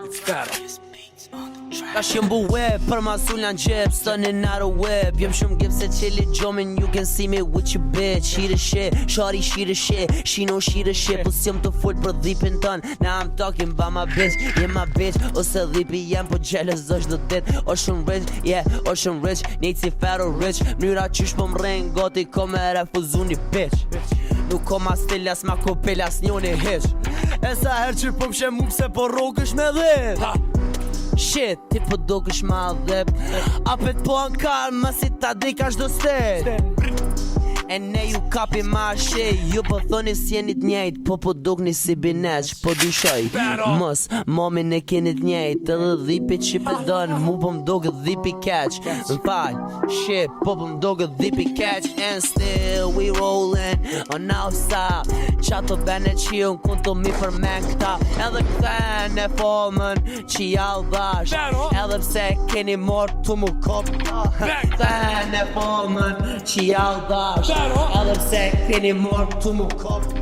It's Fero. Tash jem buwe për ma sullan gjep, stunning out of web. Jem shumë gip se qeli gjomin, you can see me with your bitch. She the shit, shawty she the shit, she know she the shit. Pus jem të full për dhipin tën, now I'm talking about my bitch. Jem my bitch, ose dhipi jem po jealous është do dit. O shumë rich, yeah, o shumë rich, nejt si Fero rich. Mnyra qysh po m'rejn goti ko me refuzu një bitch. Nuk ko ma stil as ma kopel as njoni hiq. E sa her që po m'shem mu pse po rogësh me dhip. Shit, ti po dokesh ma dhep. Apet po ankar, ma si ta drika shdo stet. E ne ju kapi ma shit. Ju po thoni si jeni t'njejt, po dokni si bineq. Po dyshoj, mos, momin e keni t'njejt. Edhe dhipi që pedon, mu po m'doke dhipi catch. M'fall, shit, po m'doke dhipi catch. And still we rollin' on outside. Qato bene që ju n'kunto mi për men këta. Edhe këthen e formën që jall dhash. Edhe pse keni mor tu mu kop. Këthen e formën që jall dhash. Edhe pse keni mor tu mu kop.